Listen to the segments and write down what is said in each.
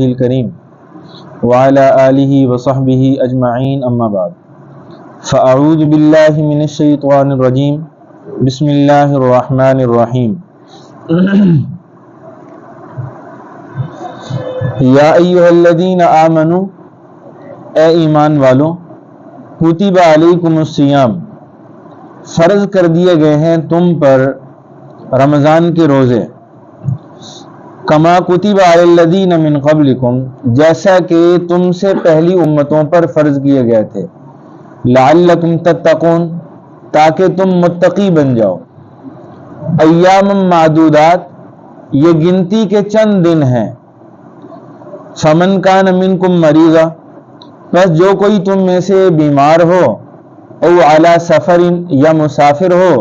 رسوله الكريم وعلى آله وصحبه أجمعين أما بعد فأعوذ بالله من الشيطان الرجيم بسم الله الرحمن الرحيم یا ایھا الذین آمنوا اے ایمان والو کتب علیکم الصیام فرض کر دیے گئے ہیں تم پر رمضان کے روزے کما کتب علی الذین من قبلکم جیسا کہ تم سے پہلی امتوں پر فرض کیے گئے تھے لعلکم تتقون تاکہ تم متقی بن جاؤ ایام معدودات یہ گنتی کے چند دن ہیں فمن کان منکم مریضا بس جو کوئی تم میں سے بیمار ہو او علی سفر یا مسافر ہو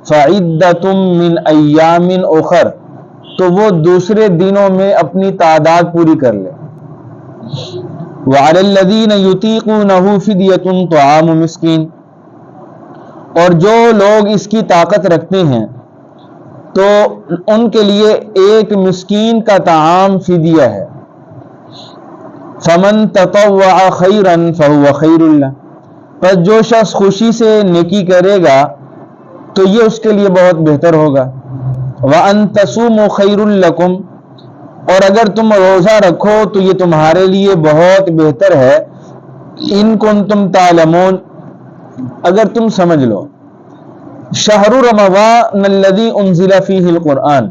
فعدۃ من ایام اخر تو وہ دوسرے دنوں میں اپنی تعداد پوری کر لے وعلی الذین یطیقونہ فدیۃ طعام مسکین اور جو لوگ اس کی طاقت رکھتے ہیں تو ان کے لیے ایک مسکین کا طعام فدیہ ہے فمن تطوع خیرا فهو خیر اللہ پس جو شخص خوشی سے نیکی کرے گا تو یہ اس کے لیے بہت بہتر ہوگا وان تصوموا خیر لکم اور اگر تم روزہ رکھو تو یہ تمہارے لیے بہت بہتر ہے ان کنتم تعلمون اگر تم سمجھ لو شہر رمضان الذی انزل فیہ القرآن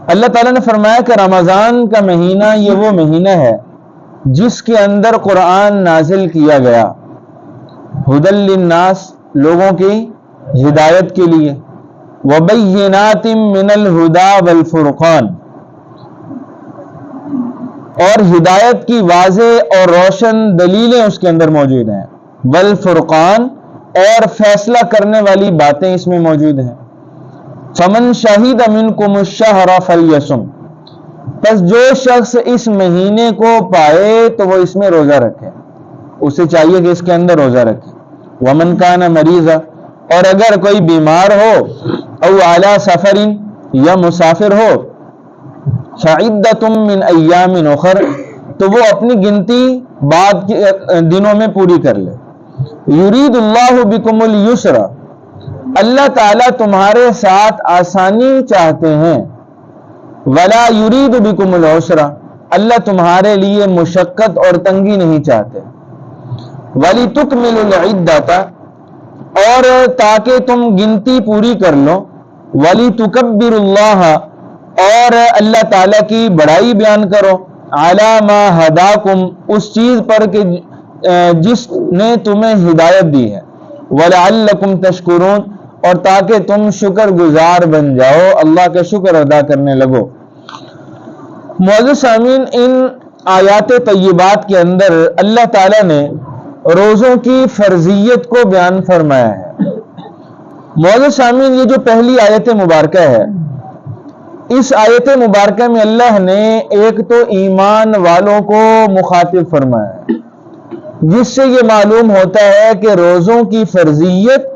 اللہ تعالیٰ نے فرمایا کہ رمضان کا مہینہ یہ وہ مہینہ ہے جس کے اندر قرآن نازل کیا گیا ہدی للناس لوگوں کی ہدایت کے لیے وبینات من الہدی والفرقان اور ہدایت کی واضح اور روشن دلیلیں اس کے اندر موجود ہیں والفرقان اور فیصلہ کرنے والی باتیں اس میں موجود ہیں فمن شہید منکم الشہر فلیصم پس جو شخص اس مہینے کو پائے تو وہ اس میں روزہ رکھے اسے چاہیے کہ اس کے اندر روزہ رکھے ومن کان مریضا اور اگر کوئی بیمار ہو او علی سفر یا مسافر ہو فعدۃ من ایام اخر تو وہ اپنی گنتی بعد کے دنوں میں پوری کر لے یرید اللہ بکم الیسر اللہ تعالیٰ تمہارے ساتھ آسانی چاہتے ہیں ولا یرید بکم العسر اللہ تمہارے لیے مشقت اور تنگی نہیں چاہتے وَلِتُكْمِلُوا الْعِدَّةَ اور تاکہ تم گنتی پوری کر لو وَلِتُكَبِّرُوا اللَّهَ اور اللہ تعالیٰ کی بڑائی بیان کرو عَلَى مَا هَدَاكُمْ اس چیز پر کہ جس نے تمہیں ہدایت دی ہے وَلَعَلَّكُمْ تَشْكُرُونَ اور تاکہ تم شکر گزار بن جاؤ اللہ کا شکر ادا کرنے لگو معزز سامعین ان آیات طیبات کے اندر اللہ تعالیٰ نے روزوں کی فرضیت کو بیان فرمایا ہے معزز سامعین یہ جو پہلی آیت مبارکہ ہے اس آیت مبارکہ میں اللہ نے ایک تو ایمان والوں کو مخاطب فرمایا ہے جس سے یہ معلوم ہوتا ہے کہ روزوں کی فرضیت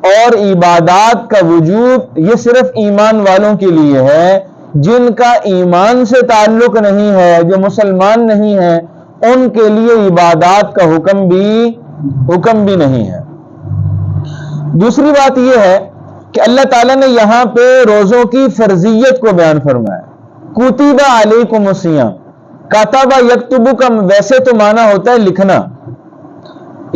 اور عبادات کا وجوب یہ صرف ایمان والوں کے لیے ہے جن کا ایمان سے تعلق نہیں ہے جو مسلمان نہیں ہے ان کے لیے عبادات کا حکم بھی نہیں ہے دوسری بات یہ ہے کہ اللہ تعالیٰ نے یہاں پہ روزوں کی فرضیت کو بیان فرمایا کتب علیکم الصیام کتب یکتب کا ویسے تو معنی ہوتا ہے لکھنا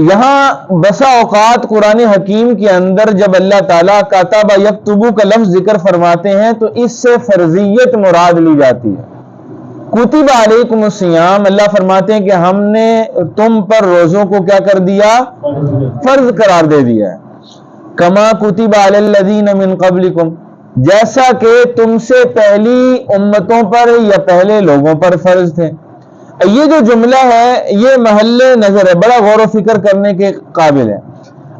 یہاں بسا اوقات قرآن حکیم کے اندر جب اللہ تعالیٰ کتب یکتب کا لفظ ذکر فرماتے ہیں تو اس سے فرضیت مراد لی جاتی ہے کتب علیکم الصیام اللہ فرماتے ہیں کہ ہم نے تم پر روزوں کو کیا کر دیا فرض قرار دے دیا ہے کما کتب علی الذین من قبلکم جیسا کہ تم سے پہلی امتوں پر یا پہلے لوگوں پر فرض تھے یہ جو جملہ ہے یہ محل نظر ہے بڑا غور و فکر کرنے کے قابل ہے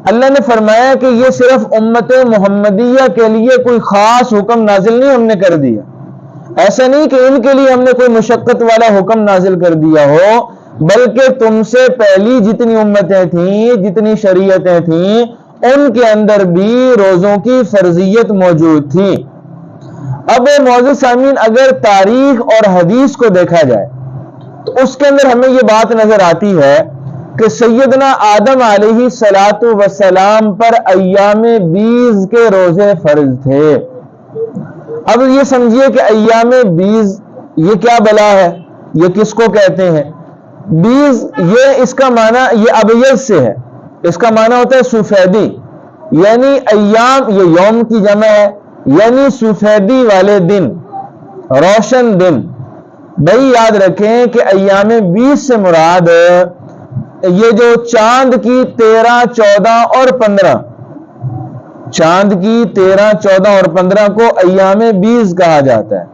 اللہ نے فرمایا کہ یہ صرف امت محمدیہ کے لیے کوئی خاص حکم نازل نہیں ہم نے کر دیا ایسا نہیں کہ ان کے لیے ہم نے کوئی مشقت والا حکم نازل کر دیا ہو بلکہ تم سے پہلی جتنی امتیں تھیں جتنی شریعتیں تھیں ان کے اندر بھی روزوں کی فرضیت موجود تھی اب معزز سامعین اگر تاریخ اور حدیث کو دیکھا جائے تو اس کے اندر ہمیں یہ بات نظر آتی ہے کہ سیدنا آدم علیہ الصلاۃ والسلام پر ایام بیز کے روزے فرض تھے۔ اب یہ سمجھیے کہ ایام بیز یہ کیا بلا ہے، یہ کس کو کہتے ہیں؟ بیز یہ اس کا معنی یہ ابیض سے ہے، اس کا معنی ہوتا ہے سفیدی، یعنی ایام یہ یوم کی جمع ہے، یعنی سفیدی والے دن، روشن دن۔ بھائی یاد رکھیں کہ ایام 20 سے مراد یہ جو چاند کی 13، 14 اور 15، چاند کی 13، 14 اور 15 کو ایام 20 کہا جاتا ہے،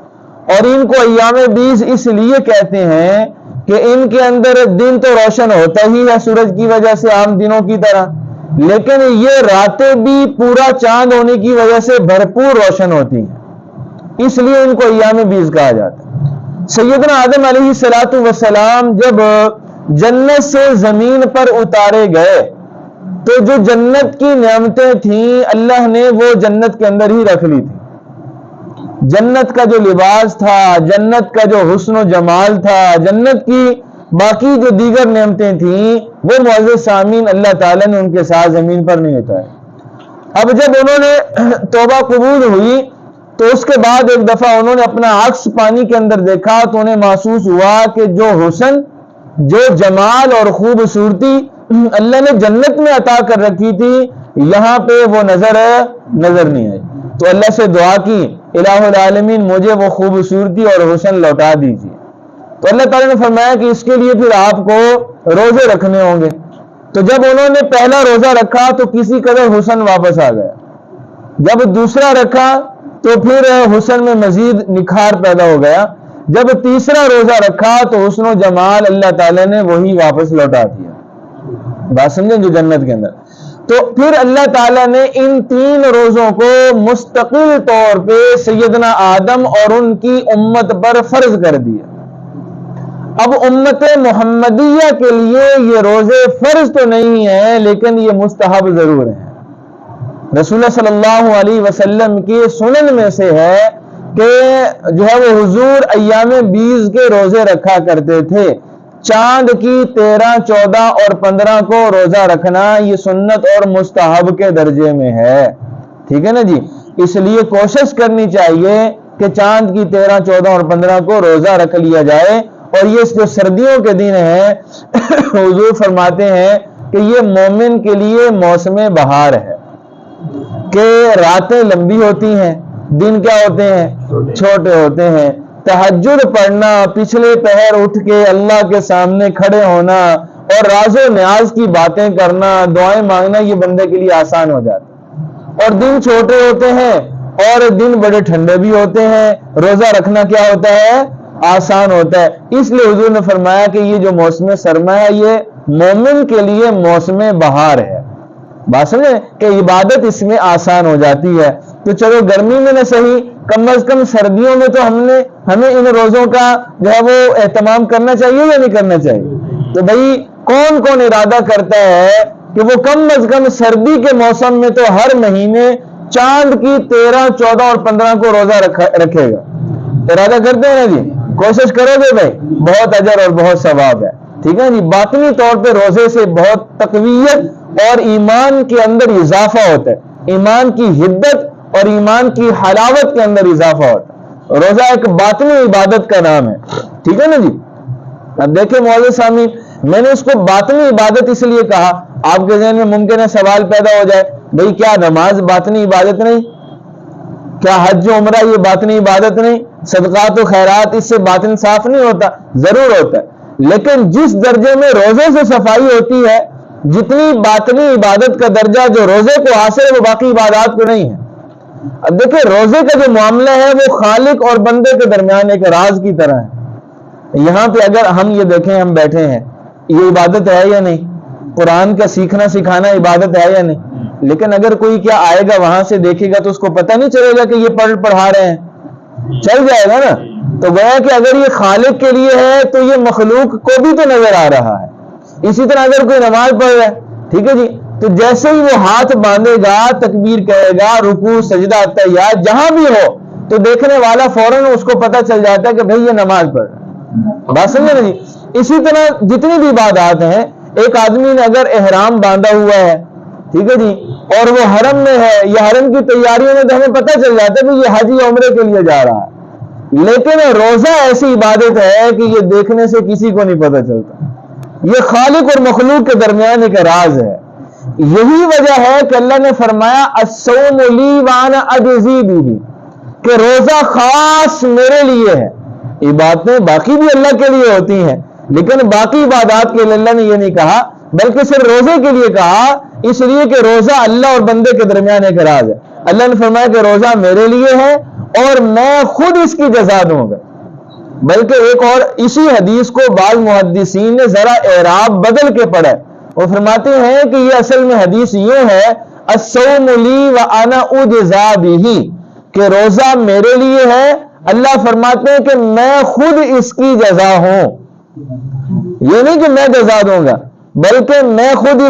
اور ان کو ایام 20 اس لیے کہتے ہیں کہ ان کے اندر دن تو روشن ہوتا ہی ہے سورج کی وجہ سے عام دنوں کی طرح، لیکن یہ راتیں بھی پورا چاند ہونے کی وجہ سے بھرپور روشن ہوتی ہیں، اس لیے ان کو ایام 20 کہا جاتا ہے۔ سیدنا آدم علیہ الصلاۃ والسلام جب جنت سے زمین پر اتارے گئے تو جو جنت کی نعمتیں تھیں اللہ نے وہ جنت کے اندر ہی رکھ لی تھی۔ جنت کا جو لباس تھا، جنت کا جو حسن و جمال تھا، جنت کی باقی جو دیگر نعمتیں تھیں، وہ معزز سامعین اللہ تعالیٰ نے ان کے ساتھ زمین پر نہیں اتارے۔ اب جب انہوں نے توبہ قبول ہوئی تو اس کے بعد ایک دفعہ انہوں نے اپنا عکس پانی کے اندر دیکھا تو انہیں محسوس ہوا کہ جو حسن، جو جمال اور خوبصورتی اللہ نے جنت میں عطا کر رکھی تھی یہاں پہ وہ نظر نہیں آئی، تو اللہ سے دعا کی الہ العالمین مجھے وہ خوبصورتی اور حسن لوٹا دیجیے۔ تو اللہ تعالیٰ نے فرمایا کہ اس کے لیے پھر آپ کو روزے رکھنے ہوں گے۔ تو جب انہوں نے پہلا روزہ رکھا تو کسی قدر حسن واپس آ گیا، جب دوسرا رکھا تو پھر حسن میں مزید نکھار پیدا ہو گیا، جب تیسرا روزہ رکھا تو حسن و جمال اللہ تعالیٰ نے وہی واپس لوٹا دیا۔ بات سمجھیں جو جنت کے اندر، تو پھر اللہ تعالیٰ نے ان 3 روزوں کو مستقل طور پہ سیدنا آدم اور ان کی امت پر فرض کر دیا۔ اب امت محمدیہ کے لیے یہ روزے فرض تو نہیں ہیں لیکن یہ مستحب ضرور ہیں۔ رسول اللہ صلی اللہ علیہ وسلم کی سنن میں سے ہے کہ جو ہے وہ حضور ایام 20 کے روزے رکھا کرتے تھے۔ چاند کی 13، 14 اور 15 کو روزہ رکھنا یہ سنت اور مستحب کے درجے میں ہے، ٹھیک ہے نا جی؟ اس لیے کوشش کرنی چاہیے کہ چاند کی 13، 14 اور 15 کو روزہ رکھ لیا جائے۔ اور یہ جو سردیوں کے دن ہیں حضور فرماتے ہیں کہ یہ مومن کے لیے موسم بہار ہے، کہ راتیں لمبی ہوتی ہیں، دن کیا ہوتے ہیں؟ چھوٹے ہوتے ہیں۔ تہجد پڑھنا، پچھلے پہر اٹھ کے اللہ کے سامنے کھڑے ہونا اور راز و نیاز کی باتیں کرنا، دعائیں مانگنا یہ بندے کے لیے آسان ہو جاتا ہے۔ اور دن چھوٹے ہوتے ہیں اور دن بڑے ٹھنڈے بھی ہوتے ہیں، روزہ رکھنا کیا ہوتا ہے؟ آسان ہوتا ہے۔ اس لیے حضور نے فرمایا کہ یہ جو موسم سرما ہے یہ مومن کے لیے موسم بہار ہے۔ بات سمجھیں کہ عبادت اس میں آسان ہو جاتی ہے۔ تو چلو گرمی میں نہ صحیح، کم از کم سردیوں میں تو ہمیں ان روزوں کا جو ہے وہ اہتمام کرنا چاہیے یا نہیں کرنا چاہیے؟ تو بھائی کون کون ارادہ کرتا ہے کہ وہ کم از کم سردی کے موسم میں تو ہر مہینے چاند کی 13، 14 اور 15 کو روزہ رکھے گا؟ ارادہ کرتے ہیں نا جی؟ کوشش کرو گے بھائی، بہت اجر اور بہت ثواب ہے، ٹھیک ہے جی؟ باطنی طور پہ روزے سے بہت تقویت اور ایمان کے اندر اضافہ ہوتا ہے، ایمان کی حدت اور ایمان کی حلاوت کے اندر اضافہ ہوتا ہے۔ روزہ ایک باطنی عبادت کا نام ہے، ٹھیک ہے نا جی؟ اب دیکھیں معزز سامعین، میں نے اس کو باطنی عبادت اس لیے کہا، آپ کے ذہن میں ممکن ہے سوال پیدا ہو جائے، بھئی کیا نماز باطنی عبادت نہیں؟ کیا حج و عمرہ یہ باطنی عبادت نہیں؟ صدقات و خیرات اس سے باطن صاف نہیں ہوتا؟ ضرور ہوتا ہے، لیکن جس درجے میں روزے سے صفائی ہوتی ہے، جتنی باطنی عبادت کا درجہ جو روزے کو حاصل ہے وہ باقی عبادات کو نہیں ہے۔ اب دیکھیں روزے کا جو معاملہ ہے وہ خالق اور بندے کے درمیان ایک راز کی طرح ہے۔ یہاں پہ اگر ہم یہ دیکھیں، ہم بیٹھے ہیں، یہ عبادت ہے یا نہیں؟ قرآن کا سیکھنا سکھانا عبادت ہے یا نہیں؟ لیکن اگر کوئی کیا آئے گا وہاں سے دیکھے گا تو اس کو پتہ نہیں چلے گا کہ یہ پڑھا رہے ہیں، چل جائے گا نا؟ تو گویا کہ اگر یہ خالق کے لیے ہے تو یہ مخلوق کو بھی تو نظر آ رہا ہے۔ اسی طرح اگر کوئی نماز پڑھ رہا ہے، ٹھیک ہے جی، تو جیسے ہی وہ ہاتھ باندھے گا، تکبیر کہے گا، رکوع، سجدہ، تحیات جہاں بھی ہو، تو دیکھنے والا فوراً اس کو پتہ چل جاتا ہے کہ بھئی یہ نماز پڑھ رہا ہے. بات سمجھے نا جی. اسی طرح جتنی بھی عبادات ہیں, ایک آدمی نے اگر احرام باندھا ہوا ہے, ٹھیک ہے جی, اور وہ حرم میں ہے یا حرم کی تیاریوں میں, تو ہمیں پتہ چل جاتا ہے کہ یہ حج یا عمرے کے لیے جا رہا ہے. لیکن روزہ ایسی عبادت ہے کہ یہ دیکھنے سے کسی کو نہیں پتہ چلتا. یہ خالق اور مخلوق کے درمیان ایک راز ہے. یہی وجہ ہے کہ اللہ نے فرمایا الصوم لی وانا اجزی بہ, کہ روزہ خاص میرے لیے ہے. عبادتیں باقی بھی اللہ کے لیے ہوتی ہیں, لیکن باقی عبادات کے لیے اللہ نے یہ نہیں کہا, بلکہ صرف روزے کے لیے کہا, اس لیے کہ روزہ اللہ اور بندے کے درمیان ایک راز ہے. اللہ نے فرمایا کہ روزہ میرے لیے ہے اور میں خود اس کی جزا دوں گا. بلکہ ایک اور اسی حدیث کو بعض محدثین نے ذرا اعراب بدل کے پڑھا. وہ فرماتے ہیں کہ یہ اصل میں حدیث یہ ہے الصوم لی وانا اجزا بہ, کہ روزہ میرے لیے ہے, اللہ فرماتے ہیں کہ میں خود اس کی جزا ہوں. یہ نہیں کہ میں جزا دوں گا, بلکہ میں خود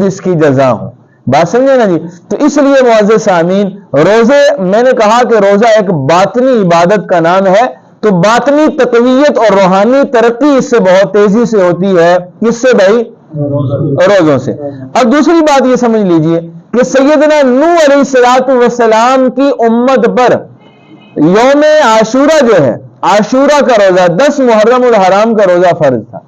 اس کی جزا ہوں. بات سمجھے نا جی. تو اس لیے معزز سامعین, روزے, میں نے کہا کہ روزہ ایک باطنی عبادت کا نام ہے, تو باطنی تقویت اور روحانی ترقی اس سے بہت تیزی سے ہوتی ہے. کس سے بھائی؟ روزوں سے. اب دوسری بات یہ سمجھ لیجئے کہ سیدنا نوح علیہ السلام کی امت پر یوم عاشورہ جو ہے, عاشورہ کا روزہ 10 محرم الحرام کا روزہ فرض تھا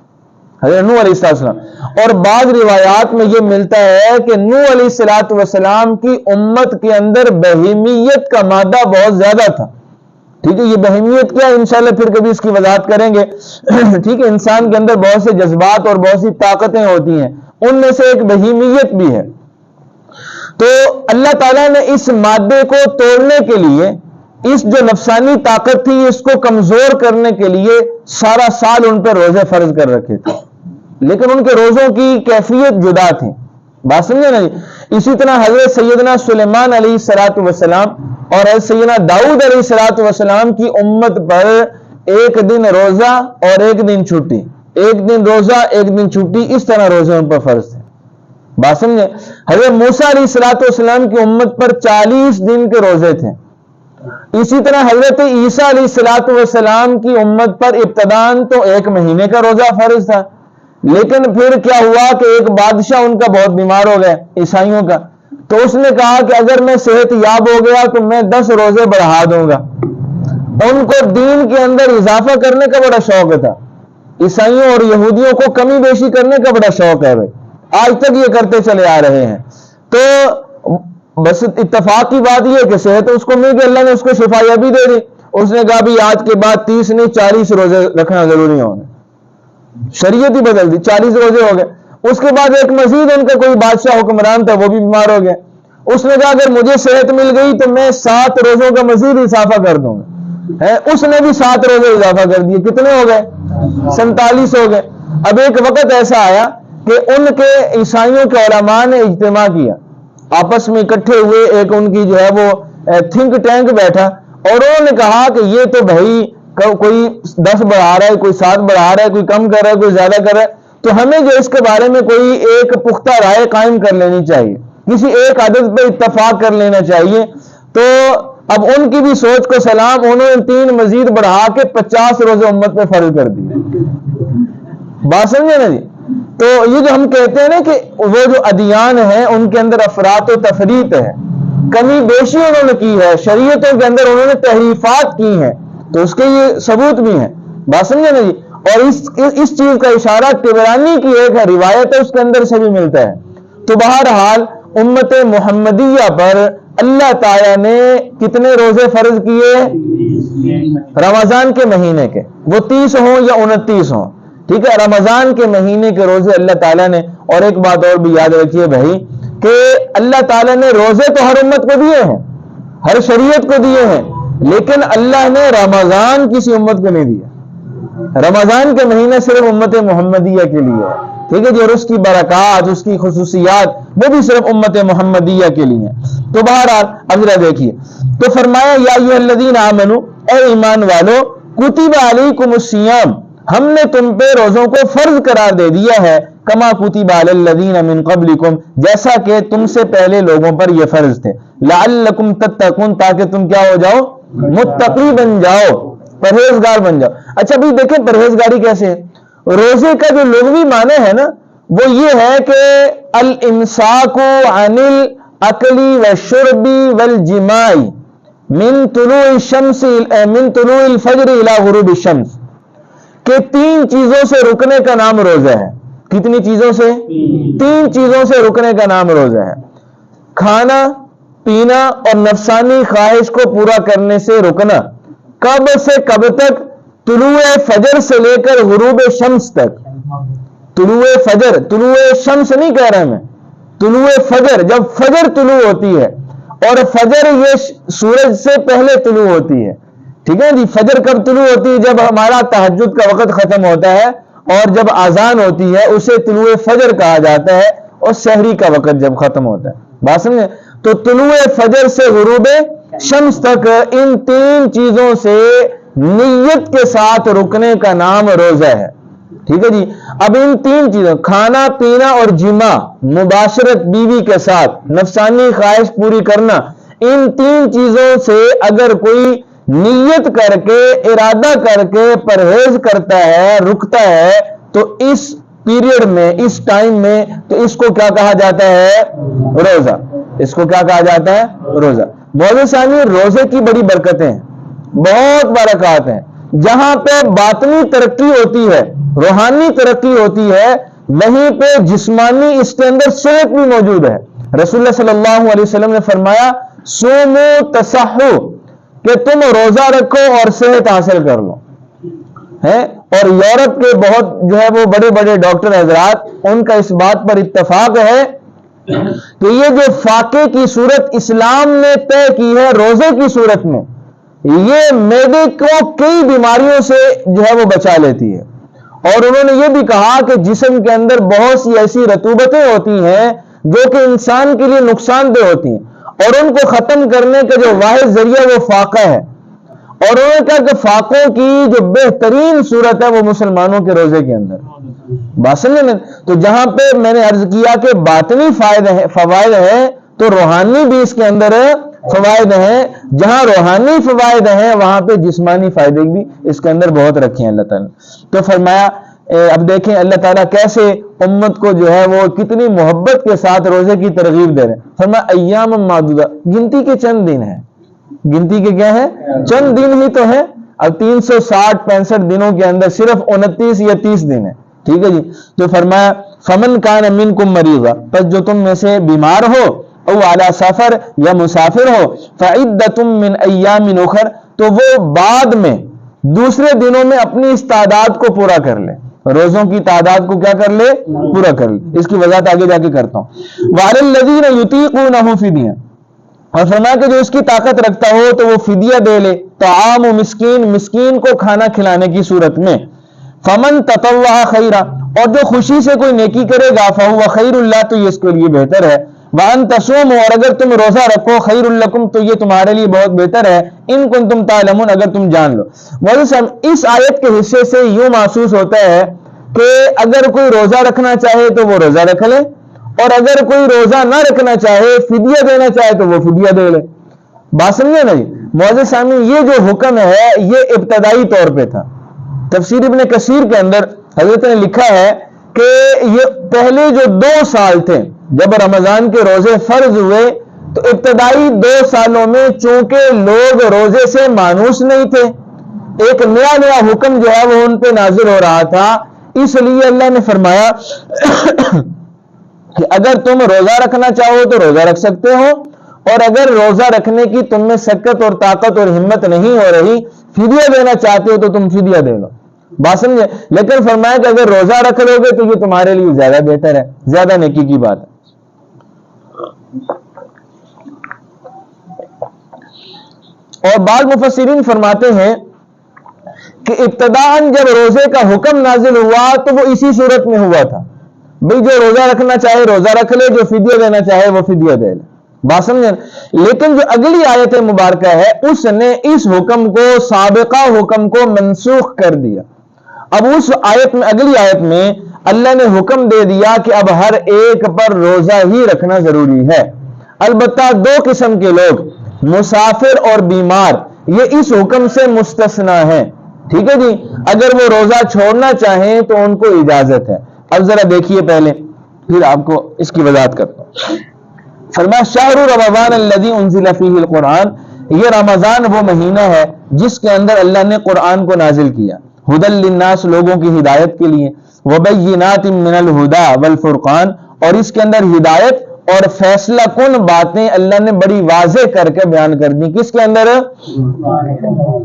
حضرت نوح علیہ السلام. اور بعض روایات میں یہ ملتا ہے کہ نوح علیہ السلام کی امت کے اندر بہیمیت کا مادہ بہت زیادہ تھا. ٹھیک ہے, یہ بہیمیت کیا ہے انشاءاللہ پھر کبھی اس کی وضاحت کریں گے. ٹھیک ہے, انسان کے اندر بہت سے جذبات اور بہت سی طاقتیں ہوتی ہیں, ان میں سے ایک بہیمیت بھی ہے. تو اللہ تعالیٰ نے اس مادے کو توڑنے کے لیے, اس جو نفسانی طاقت تھی اس کو کمزور کرنے کے لیے سارا سال ان پہ روزے فرض کر رکھے تھے, لیکن ان کے روزوں کی کیفیت جدا تھی. بات سمجھے نا. اسی طرح حضرت سیدنا سلیمان علیہ السلام اور حضرت سیدنا داؤد علیہ السلام کی امت پر ایک دن روزہ اور ایک دن چھٹی, ایک دن روزہ ایک دن چھٹی, اس طرح روزے ان پر فرض تھے. بات سمجھے. حضرت موسیٰ علیہ السلام کی امت پر 40 دن کے روزے تھے. اسی طرح حضرت عیسیٰ علیہ السلام کی امت پر ابتداً تو 1 مہینے کا روزہ فرض تھا, لیکن پھر کیا ہوا کہ ایک بادشاہ ان کا بہت بیمار ہو گیا عیسائیوں کا, تو اس نے کہا کہ اگر میں صحت یاب ہو گیا تو میں 10 روزے بڑھا دوں گا. ان کو دین کے اندر اضافہ کرنے کا بڑا شوق تھا. عیسائیوں اور یہودیوں کو کمی بیشی کرنے کا بڑا شوق ہے بھائی, آج تک یہ کرتے چلے آ رہے ہیں. تو بس اتفاق کی بات یہ کہ صحت اس کو مل گئی, اللہ نے اس کو شفا یابی دے دی. اس نے کہا بھی آج کے بعد 30 نہیں 40 روزے رکھنا ضروری ہوگا. شریعت ہی بدل دی, 40 روزے ہو گئے. اس کے بعد ایک مزید ان کا کوئی بادشاہ حکمران تھا, وہ بھی بیمار ہو گیا. اس نے کہا اگر مجھے صحت مل گئی تو میں 7 روزوں کا مزید اضافہ کر دوں گا. اس نے بھی 7 روزے اضافہ کر دیے. کتنے ہو گئے؟ 47 ہو گئے. اب ایک وقت ایسا آیا کہ ان کے عیسائیوں کے علماء نے اجتماع کیا, آپس میں اکٹھے ہوئے, ایک ان کی جو ہے وہ تھنک ٹینک بیٹھا, اور انہوں نے کہا کہ یہ تو بھائی کوئی 10 بڑھا رہا ہے, کوئی 7 بڑھا رہا ہے, کوئی کم کر رہا ہے, کوئی زیادہ کر رہا ہے, تو ہمیں جو اس کے بارے میں کوئی ایک پختہ رائے قائم کر لینی چاہیے, کسی ایک عدد پہ اتفاق کر لینا چاہیے. تو اب ان کی بھی سوچ کو سلام, انہوں نے 3 مزید بڑھا کے 50 روزے امت پہ فرض کر دیے. بات سمجھے نا جی. تو یہ جو ہم کہتے ہیں نا کہ وہ جو ادیان ہیں ان کے اندر افراط و تفریط ہے, کمی بیشی انہوں نے کی ہے, شریعتوں کے اندر انہوں نے تحریفات کی ہیں, تو اس کے یہ ثبوت بھی ہیں. بات سمجھے نا جی. اور اس چیز کا اشارہ طبرانی کی ایک روایت ہے, اس کے اندر سے بھی ملتا ہے. تو بہرحال امت محمدیہ پر اللہ تعالیٰ نے کتنے روزے فرض کیے؟ رمضان کے مہینے کے, وہ 30 ہوں یا 29 ہوں. ٹھیک ہے, رمضان کے مہینے کے روزے اللہ تعالیٰ نے. اور ایک بات اور بھی یاد رکھیے بھائی کہ اللہ تعالیٰ نے روزے تو ہر امت کو دیے ہیں, ہر شریعت کو دیے ہیں, لیکن اللہ نے رمضان کسی امت کو نہیں دیا. رمضان کے مہینے صرف امت محمدیہ کے لیے ہے. ٹھیک ہے جی. اور اس کی برکات, اس کی خصوصیات وہ بھی صرف امت محمدیہ کے لیے ہیں. تو بہرحال اب ذرا دیکھیے, تو فرمایا یا ایھا الذین آمنوا, اے ایمان والو, کتب علیکم الصیام, ہم نے تم پہ روزوں کو فرض قرار دے دیا ہے, کما کتب علی الذین من قبلکم, جیسا کہ تم سے پہلے لوگوں پر یہ فرض تھے. لعلکم تتقون، تاکہ تم کیا ہو جاؤ؟ متقی بن جاؤ، پرہیزگار بن جاؤ۔ اچھا بھی دیکھیں پرہیزگاری کیسے ہے۔ روزے کا جو لغوی معنی ہے نا وہ یہ ہے کہ الامساک عن الاکل والشرب والجماع من طلوع الشمس من طلوع الفجر الى غروب الشمس، کہ 3 چیزوں سے رکنے کا نام روزہ ہے۔ کتنی چیزوں سے؟ 3 چیزوں سے رکنے کا نام روزہ ہے۔ کھانا پینا اور نفسانی خواہش کو پورا کرنے سے رکنا۔ کب سے کب تک؟ طلوع فجر سے لے کر غروب شمس تک۔ طلوع فجر، طلوع شمس نہیں کہہ رہا میں، طلوع فجر، جب فجر طلوع ہوتی ہے، اور فجر یہ سورج سے پہلے طلوع ہوتی ہے، ٹھیک ہے جی۔ فجر کب طلوع ہوتی ہے؟ جب ہمارا تہجد کا وقت ختم ہوتا ہے اور جب اذان ہوتی ہے اسے طلوع فجر کہا جاتا ہے، اور سحری کا وقت جب ختم ہوتا ہے، بات سمجھے؟ تو طلوع فجر سے غروب شمس تک ان 3 چیزوں سے نیت کے ساتھ رکنے کا نام روزہ ہے، ٹھیک ہے جی۔ اب ان 3 چیزوں کھانا پینا اور جماع، مباشرت بیوی کے ساتھ، نفسانی خواہش پوری کرنا، ان 3 چیزوں سے اگر کوئی نیت کر کے ارادہ کر کے پرہیز کرتا ہے، رکتا ہے، تو اس پیریڈ میں، اس ٹائم میں، تو اس کو کیا کہا جاتا ہے؟ روزہ۔ اس کو کیا کہا جاتا ہے؟ روزہ۔ مولانا ثانی، روزے کی بڑی برکتیں ہیں، بہت برکات ہیں۔ جہاں پہ باطنی ترقی ہوتی ہے، روحانی ترقی ہوتی ہے، وہیں پہ جسمانی اس کے اندر صحت بھی موجود ہے۔ رسول اللہ صلی اللہ علیہ وسلم نے فرمایا صوموا تصحوا، کہ تم روزہ رکھو اور صحت حاصل کر لو ہے۔ اور یورپ کے بہت جو ہے وہ بڑے بڑے ڈاکٹر حضرات، ان کا اس بات پر اتفاق ہے کہ یہ جو فاقے کی صورت اسلام نے طے کی ہے روزے کی صورت میں، یہ معدے کو کئی بیماریوں سے جو ہے وہ بچا لیتی ہے۔ اور انہوں نے یہ بھی کہا کہ جسم کے اندر بہت سی ایسی رطوبتیں ہوتی ہیں جو کہ انسان کے لیے نقصان دہ ہوتی ہیں، اور ان کو ختم کرنے کا جو واحد ذریعہ وہ فاقہ ہے۔ اور انہوں نے کہا کہ فاقوں کی جو بہترین صورت ہے وہ مسلمانوں کے روزے کے اندر، بات سمجھے نا۔ تو جہاں پہ میں نے عرض کیا کہ باطنی فوائد ہیں، تو روحانی بھی اس کے اندر فوائد ہیں۔ جہاں روحانی فوائد ہیں وہاں پہ جسمانی فائدے بھی اس کے اندر بہت رکھے ہیں اللہ تعالیٰ۔ تو فرمایا اب دیکھیں اللہ تعالیٰ کیسے امت کو جو ہے وہ کتنی محبت کے ساتھ روزے کی ترغیب دے رہے ہیں۔ فرمایا ایام معدودہ، گنتی کے چند دن ہیں۔ گنتی کے کیا ہے؟ چند دن ہی تو ہے۔ اب 360-65 دنوں کے اندر صرف 29 یا 30 دن ہے، ٹھیک ہے جی۔ تو فرمایا فمن کان منکم مریضا، پس جو تم میں سے بیمار ہو، او علی سفر، یا مسافر ہو، فعدۃ من ایام اخر، تو وہ بعد میں دوسرے دنوں میں اپنی اس تعداد کو پورا کر لے، روزوں کی تعداد کو کیا کر لے؟ پورا کر لے۔ اس کی وضاحت آگے جا کے کرتا ہوں۔ وعلی الذین یطیقونہ فدیہ، اور فرمایا کہ جو اس کی طاقت رکھتا ہو تو وہ فدیہ دے لے، طعام مسکین، مسکین کو کھانا کھلانے کی صورت میں۔ فمن تطوع خیرا، اور جو خوشی سے کوئی نیکی کرے گا، فہو خیر اللہ، تو یہ اس کے لیے بہتر ہے۔ وان تصوموا، اور اگر تم روزہ رکھو، خیر لکم، تو یہ تمہارے لیے بہت بہتر ہے، ان کنتم تعلمون، اگر تم جان لو۔ مولانا صاحب اس آیت کے حصے سے یوں محسوس ہوتا ہے کہ اگر کوئی روزہ رکھنا چاہے تو وہ روزہ رکھ لے، اور اگر کوئی روزہ نہ رکھنا چاہے، فدیہ دینا چاہے، تو وہ فدیہ دے لے۔ بات سمجھے نا جی۔ معزز سامعین، یہ جو حکم ہے یہ ابتدائی طور پہ تھا۔ تفسیر ابن کثیر کے اندر حضرت نے لکھا ہے کہ یہ پہلے جو 2 سال تھے جب رمضان کے روزے فرض ہوئے، تو ابتدائی 2 سالوں میں چونکہ لوگ روزے سے مانوس نہیں تھے، ایک نیا حکم جو ہے وہ ان پہ نازل ہو رہا تھا، اس لیے اللہ نے فرمایا کہ اگر تم روزہ رکھنا چاہو تو روزہ رکھ سکتے ہو، اور اگر روزہ رکھنے کی تم میں سکت اور طاقت اور ہمت نہیں ہو رہی، فدیہ دینا چاہتے ہو تو تم فدیہ دے لو، بات سمجھے۔ لیکن فرمایا کہ اگر روزہ رکھ لو گے تو یہ تمہارے لیے زیادہ بہتر ہے، زیادہ نیکی کی بات ہے۔ اور بعض مفسرین فرماتے ہیں کہ ابتداءً جب روزے کا حکم نازل ہوا تو وہ اسی صورت میں ہوا تھا، بھئی جو روزہ رکھنا چاہے روزہ رکھ لے، جو فدیہ دینا چاہے وہ فدیہ دے لے، بات سمجھیں۔ لیکن جو اگلی آیت مبارکہ ہے اس نے اس حکم کو، سابقہ حکم کو منسوخ کر دیا۔ اب اس آیت میں، اگلی آیت میں اللہ نے حکم دے دیا کہ اب ہر ایک پر روزہ ہی رکھنا ضروری ہے۔ البتہ دو قسم کے لوگ، مسافر اور بیمار، یہ اس حکم سے مستثنا ہیں، ٹھیک ہے جی. اگر وہ روزہ چھوڑنا چاہیں تو ان کو اجازت ہے. اب ذرا دیکھیے پہلے، پھر آپ کو اس کی وضاحت کرتا ہوں. فرمایا شہر رمضان الذی انزل فیہ القرآن، یہ رمضان وہ مہینہ ہے جس کے اندر اللہ نے قرآن کو نازل کیا، ھدی للناس، لوگوں کی ہدایت کے لیے، وبینات من الہدی والفرقان، اور اس کے اندر ہدایت اور فیصلہ کن باتیں اللہ نے بڑی واضح کر کے بیان کر دی. کس کے اندر؟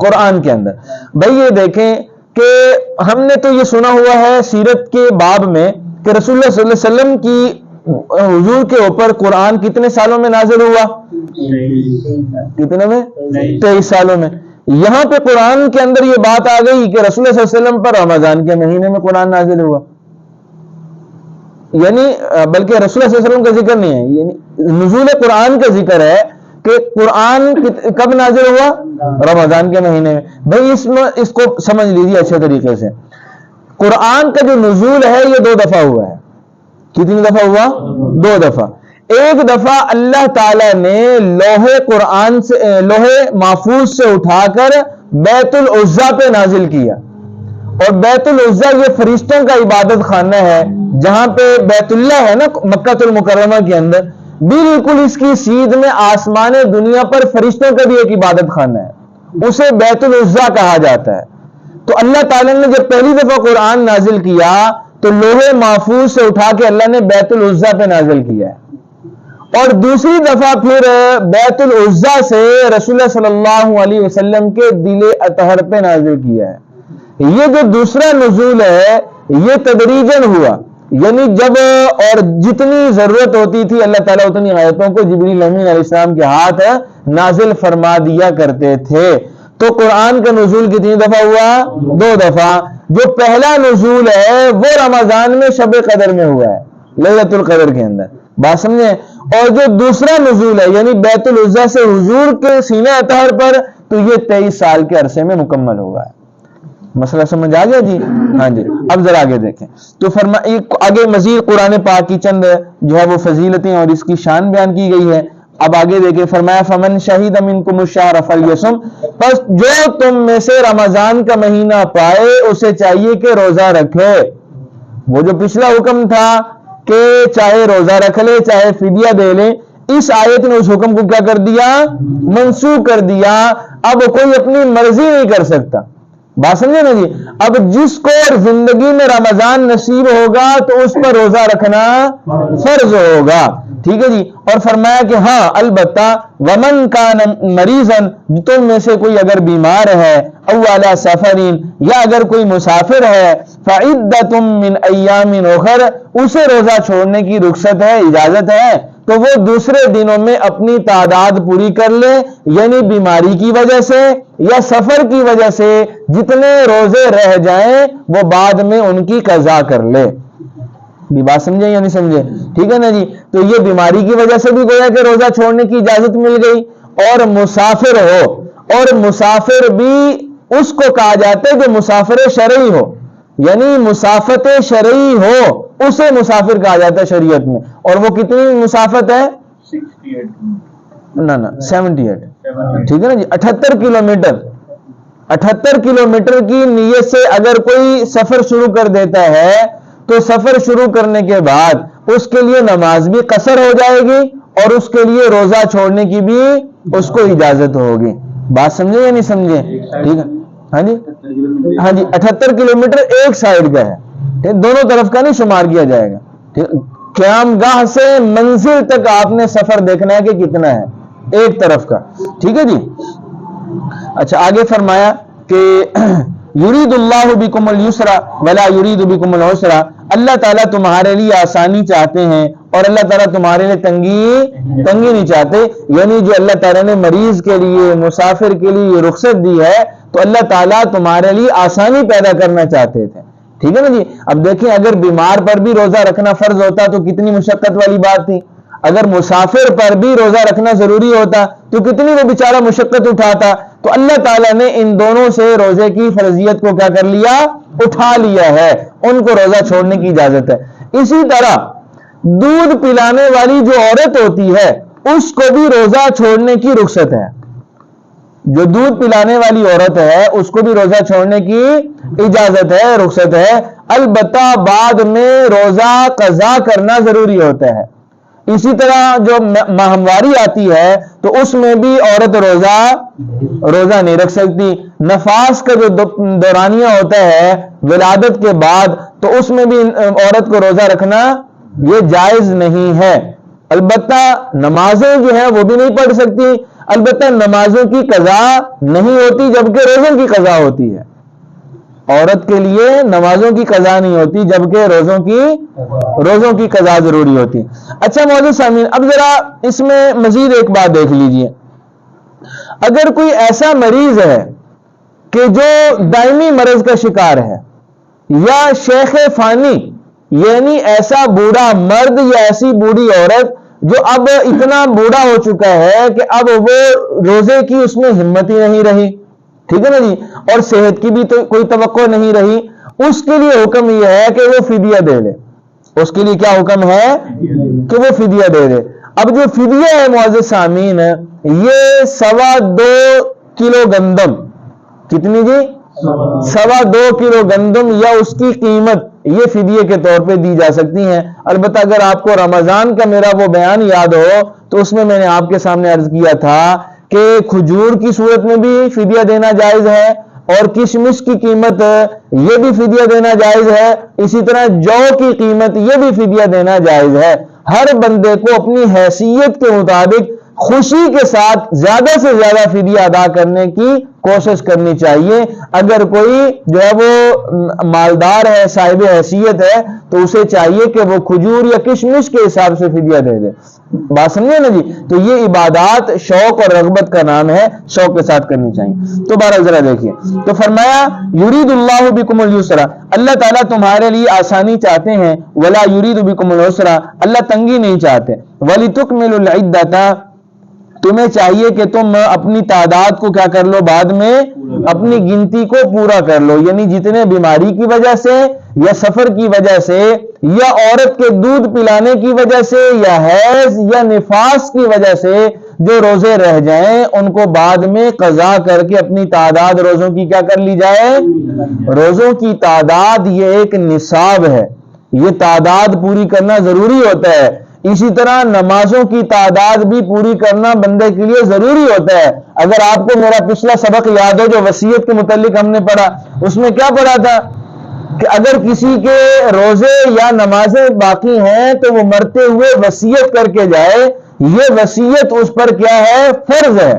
قرآن کے اندر. بھئی یہ دیکھیں کہ ہم نے تو یہ سنا ہوا ہے سیرت کے باب میں کہ رسول اللہ صلی اللہ علیہ وسلم کی حضور کے اوپر قرآن کتنے سالوں میں نازل ہوا؟ کتنے میں؟ 23 سالوں میں. یہاں پہ قرآن کے اندر یہ بات آ گئی کہ رسول اللہ صلی اللہ علیہ وسلم پر رمضان کے مہینے میں قرآن نازل ہوا. یعنی بلکہ رسول اللہ صلی اللہ علیہ وسلم کا ذکر نہیں ہے، یعنی نزول قرآن کا ذکر ہے کہ قرآن کب نازل ہوا؟ رمضان کے مہینے میں. بھئی اس کو سمجھ لیجیے اچھے طریقے سے. قرآن کا جو نزول ہے یہ 2 دفعہ ہوا ہے. کتنی دفعہ ہوا؟ 2 دفعہ. ایک دفعہ اللہ تعالیٰ نے لوح محفوظ سے اٹھا کر بیت العزا پہ نازل کیا، اور بیت العزا یہ فرشتوں کا عبادت خانہ ہے، جہاں پہ بیت اللہ ہے نا مکہ المکرمہ کے اندر، بالکل اس کی سیدھ میں آسمان دنیا پر فرشتوں کا بھی ایک عبادت خانہ ہے، اسے بیت العزا کہا جاتا ہے. تو اللہ تعالیٰ نے جب پہلی دفعہ قرآن نازل کیا تو لوح محفوظ سے اٹھا کے اللہ نے بیت العزا پہ نازل کیا ہے، اور دوسری دفعہ پھر بیت العزا سے رسول اللہ صلی اللہ علیہ وسلم کے دل اطہر پہ نازل کیا ہے. یہ جو دوسرا نزول ہے یہ تدریجاً ہوا، یعنی جب اور جتنی ضرورت ہوتی تھی اللہ تعالیٰ اتنی آیتوں کو جبریل امین علیہ السلام کے ہاتھ نازل فرما دیا کرتے تھے. تو قرآن کا نزول کتنی دفعہ ہوا؟ 2 دفعہ. جو پہلا نزول ہے وہ رمضان میں شب قدر میں ہوا ہے، لیلۃ القدر کے اندر، بات سمجھے. اور جو دوسرا نزول ہے یعنی بیت العزا سے حضور کے سینہ اطہر پر، تو یہ 23 سال کے عرصے میں مکمل ہوا ہے. مسئلہ سمجھ آ گیا جی؟ ہاں جی. اب ذرا آگے دیکھیں تو آگے مزید قرآن پاک کی چند جو ہے وہ فضیلتیں اور اس کی شان بیان کی گئی ہے. اب آگے دیکھیں، فرمایا فمن شہید منکم الشہر فلیصم، پس جو تم میں سے رمضان کا مہینہ پائے اسے چاہیے کہ روزہ رکھے. وہ جو پچھلا حکم تھا کہ چاہے روزہ رکھ لے چاہے فدیہ دے لے، اس آیت نے اس حکم کو کیا کر دیا؟ منسوخ کر دیا. اب کوئی اپنی مرضی نہیں کر سکتا، بات سمجھے نا جی. اب جس کو زندگی میں رمضان نصیب ہوگا تو اس پر روزہ رکھنا فرض ہوگا، ٹھیک ہے جی. اور فرمایا کہ ہاں البتہ ومن کان مریضا، تم میں سے کوئی اگر بیمار ہے، او علی سفرین، یا اگر کوئی مسافر ہے، فعدۃ من ایام اخر، اسے روزہ چھوڑنے کی رخصت ہے، اجازت ہے، تو وہ دوسرے دنوں میں اپنی تعداد پوری کر لے. یعنی بیماری کی وجہ سے یا سفر کی وجہ سے جتنے روزے رہ جائیں وہ بعد میں ان کی قضا کر لے. بھی بات سمجھے یا نہیں سمجھے؟ ٹھیک ہے نا جی. تو یہ بیماری کی وجہ سے بھی گویا کہ روزہ چھوڑنے کی اجازت مل گئی. اور مسافر ہو، اور مسافر بھی اس کو کہا جاتا ہے جو مسافر شرعی ہو، یعنی مسافت شرعی ہو اسے مسافر کہا جاتا ہے شریعت میں. اور وہ کتنی مسافت ہے؟ 78، ٹھیک ہے نا جی. 78 کلومیٹر. 78 کلومیٹر کی نیت سے اگر کوئی سفر شروع کر دیتا ہے تو سفر شروع کرنے کے بعد اس کے لیے نماز بھی قصر ہو جائے گی اور اس کے لیے روزہ چھوڑنے کی بھی اس کو اجازت ہوگی. بات سمجھے یا نہیں سمجھے؟ ٹھیک ہے. ہاں جی، ہاں جی. 78 کلومیٹر ایک سائیڈ کا ہے، دونوں طرف کا نہیں شمار کیا جائے گا. قیام گاہ سے منزل تک آپ نے سفر دیکھنا ہے کہ کتنا ہے، ایک طرف کا، ٹھیک ہے جی. اچھا آگے فرمایا کہ یرید اللہ بکم الیسر ولا یرید بکم العسر، اللہ تعالیٰ تمہارے لیے آسانی چاہتے ہیں اور اللہ تعالیٰ تمہارے لیے تنگی نہیں چاہتے. یعنی جو اللہ تعالیٰ نے مریض کے لیے، مسافر کے لیے رخصت دی ہے تو اللہ تعالیٰ تمہارے لیے آسانی پیدا کرنا چاہتے تھے، ٹھیک ہے نا جی. اب دیکھیں اگر بیمار پر بھی روزہ رکھنا فرض ہوتا تو کتنی مشقت والی بات تھی. اگر مسافر پر بھی روزہ رکھنا ضروری ہوتا تو کتنی وہ بیچارہ مشقت اٹھاتا. تو اللہ تعالیٰ نے ان دونوں سے روزے کی فرضیت کو کیا کر لیا؟ اٹھا لیا ہے، ان کو روزہ چھوڑنے کی اجازت ہے. اسی طرح دودھ پلانے والی جو عورت ہوتی ہے اس کو بھی روزہ چھوڑنے کی رخصت ہے. جو دودھ پلانے والی عورت ہے اس کو بھی روزہ چھوڑنے کی اجازت ہے, رخصت ہے. البتہ بعد میں روزہ قضا کرنا ضروری ہوتا ہے. اسی طرح جو ماہواری آتی ہے تو اس میں بھی عورت روزہ نہیں رکھ سکتی. نفاس کا جو دورانیہ ہوتا ہے ولادت کے بعد, تو اس میں بھی عورت کو روزہ رکھنا یہ جائز نہیں ہے. البتہ نمازیں جو ہیں وہ بھی نہیں پڑھ سکتی. البتہ نمازوں کی قضا نہیں ہوتی جبکہ روزوں کی قضا ہوتی ہے. عورت کے لیے نمازوں کی قضا نہیں ہوتی جبکہ روزوں کی قضا ضروری ہوتی. اچھا معزز سامعین, اب ذرا اس میں مزید ایک بات دیکھ لیجئے. اگر کوئی ایسا مریض ہے کہ جو دائمی مرض کا شکار ہے, یا شیخ فانی یعنی ایسا بوڑھا مرد یا ایسی بوڑھی عورت جو اب اتنا بوڑھا ہو چکا ہے کہ اب وہ روزے کی اس میں ہمت ہی نہیں رہی, ٹھیک ہے نا جی, اور صحت کی بھی تو کوئی توقع نہیں رہی, اس کے لیے حکم یہ ہے کہ وہ فدیہ دے لے. اس کے لیے کیا حکم ہے کہ وہ فدیہ دے دے. اب جو فدیہ ہے معزز سامعین, یہ 2.25 کلو گندم, کتنی جی؟ 2.25 کلو گندم یا اس کی قیمت یہ فدیے کے طور پہ دی جا سکتی ہیں. البتہ اگر آپ کو رمضان کا میرا وہ بیان یاد ہو تو اس میں نے آپ کے سامنے عرض کیا تھا کہ کھجور کی صورت میں بھی فدیہ دینا جائز ہے, اور کشمش کی قیمت یہ بھی فدیہ دینا جائز ہے. اسی طرح جو کی قیمت یہ بھی فدیہ دینا جائز ہے. ہر بندے کو اپنی حیثیت کے مطابق خوشی کے ساتھ زیادہ سے زیادہ فدیہ ادا کرنے کی کوشش کرنی چاہیے. اگر کوئی جو ہے وہ مالدار ہے, صاحب حیثیت ہے, تو اسے چاہیے کہ وہ کھجور یا کشمش کے حساب سے فدیہ دے دے. بات سمجھے نا جی؟ تو یہ عبادات شوق اور رغبت کا نام ہے, شوق کے ساتھ کرنی چاہیے. تو بہرحال ذرا دیکھیے, تو فرمایا یرید اللہ بکم اليسر, اللہ تعالیٰ تمہارے لیے آسانی چاہتے ہیں. ولا یرید بکم العسر, اللہ تنگی نہیں چاہتے. ولتکملوا العدۃ, تمہیں چاہیے کہ تم اپنی تعداد کو کیا کر لو, بعد میں اپنی گنتی کو پورا کر لو. یعنی جتنے بیماری کی وجہ سے یا سفر کی وجہ سے یا عورت کے دودھ پلانے کی وجہ سے یا حیض یا نفاس کی وجہ سے جو روزے رہ جائیں ان کو بعد میں قضا کر کے اپنی تعداد روزوں کی کیا کر لی جائے. روزوں کی تعداد یہ ایک نصاب ہے, یہ تعداد پوری کرنا ضروری ہوتا ہے. اسی طرح نمازوں کی تعداد بھی پوری کرنا بندے کے لیے ضروری ہوتا ہے. اگر آپ کو میرا پچھلا سبق یاد ہو جو وصیت کے متعلق ہم نے پڑھا, اس میں کیا پڑھا تھا کہ اگر کسی کے روزے یا نمازیں باقی ہیں تو وہ مرتے ہوئے وصیت کر کے جائے. یہ وصیت اس پر کیا ہے؟ فرض ہے.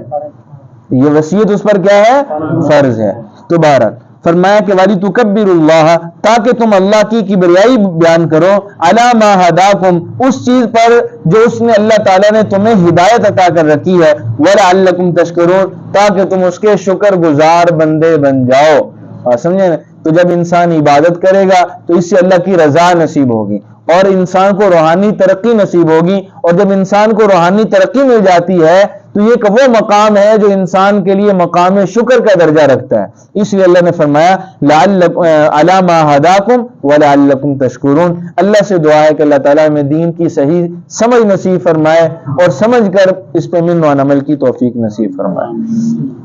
یہ وصیت اس پر کیا ہے؟ فرض ہے. تو بہرحال فرمایا کہ وَلِتُكَبِّرُوا اللَّهَ, تاکہ تم اللہ کی کبریائی بیان کرو, عَلَى مَا هَدَاكُمْ, اس چیز پر جو اس نے اللہ تعالیٰ نے تمہیں ہدایت عطا کر رکھی ہے. وَلَعَلَّكُمْ تَشْكُرُونَ, تاکہ تم اس کے شکر گزار بندے بن جاؤ. سمجھے نا؟ تو جب انسان عبادت کرے گا تو اس سے اللہ کی رضا نصیب ہوگی اور انسان کو روحانی ترقی نصیب ہوگی. اور جب انسان کو روحانی ترقی مل جاتی ہے تو یہ وہ مقام ہے جو انسان کے لیے مقام شکر کا درجہ رکھتا ہے. اس لیے اللہ نے فرمایا عَلَى مَا هَدَاكُمْ وَلَعَلَّكُمْ تَشْكُرُونَ. اللہ سے دعا ہے کہ اللہ تعالیٰ میں دین کی صحیح سمجھ نصیب فرمائے اور سمجھ کر اس پہ من و عمل کی توفیق نصیب فرمائے.